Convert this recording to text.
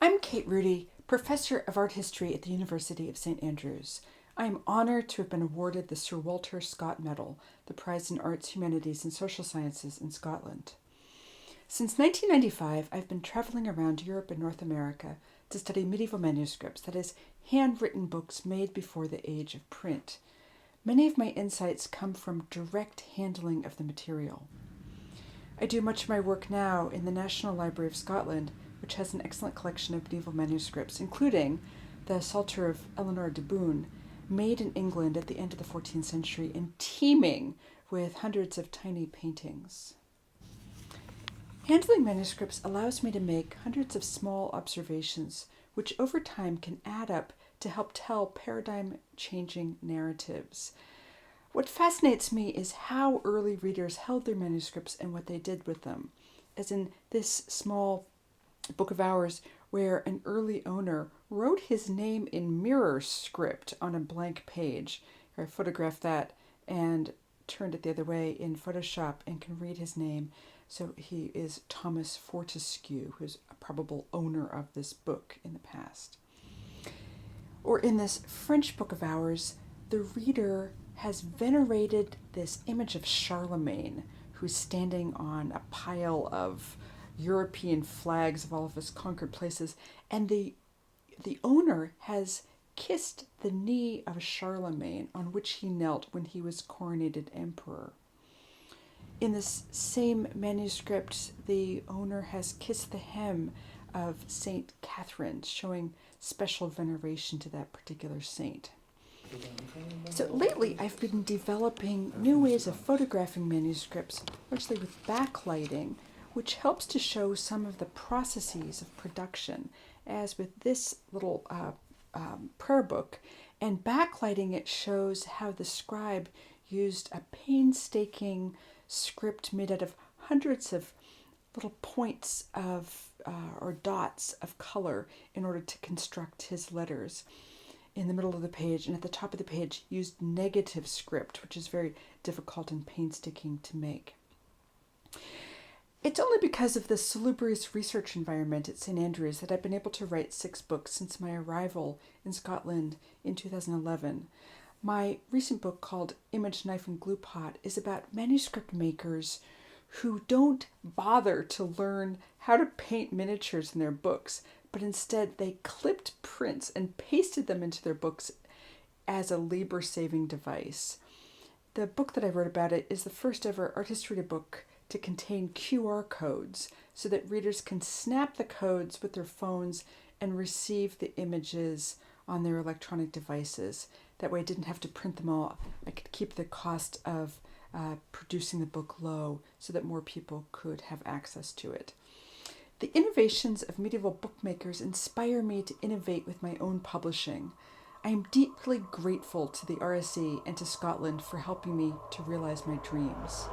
I'm Kate Rudy, Professor of Art History at the University of St. Andrews. I am honored to have been awarded the Sir Walter Scott Medal, the prize in arts, humanities, and social sciences in Scotland. Since 1995, I've been traveling around Europe and North America to study medieval manuscripts, that is, handwritten books made before the age of print. Many of my insights come from direct handling of the material. I do much of my work now in the National Library of Scotland, which has an excellent collection of medieval manuscripts, including the Psalter of Eleanor de Boon, made in England at the end of the 14th century and teeming with hundreds of tiny paintings. Handling manuscripts allows me to make hundreds of small observations, which over time can add up to help tell paradigm-changing narratives. What fascinates me is how early readers held their manuscripts and what they did with them, as in this small book of hours where an early owner wrote his name in mirror script on a blank page. I photographed that and turned it the other way in Photoshop and can read his name. So he is Thomas Fortescue, who's a probable owner of this book in the past. Or in this French book of hours, the reader has venerated this image of Charlemagne, who's standing on a pile of European flags of all of his conquered places, and the owner has kissed the knee of Charlemagne on which he knelt when he was coronated emperor. In this same manuscript, the owner has kissed the hem of Saint Kathryn, showing special veneration to that particular saint. So lately I've been developing new ways of photographing manuscripts, largely with backlighting, which helps to show some of the processes of production, as with this little prayer book. And backlighting it shows how the scribe used a painstaking script made out of hundreds of little points of or dots of color in order to construct his letters. In the middle of the page and at the top of the page used negative script, which is very difficult and painstaking to make. It's only because of the salubrious research environment at St. Andrews that I've been able to write 6 books since my arrival in Scotland in 2011. My recent book, called Image, Knife, and Glue Pot, is about manuscript makers who don't bother to learn how to paint miniatures in their books, but instead they clipped prints and pasted them into their books as a labor-saving device. The book that I wrote about it is the first ever art history book to contain QR codes so that readers can snap the codes with their phones and receive the images on their electronic devices. That way I didn't have to print them all. I could keep the cost of producing the book low so that more people could have access to it. The innovations of medieval bookmakers inspire me to innovate with my own publishing. I am deeply grateful to the RSE and to Scotland for helping me to realize my dreams.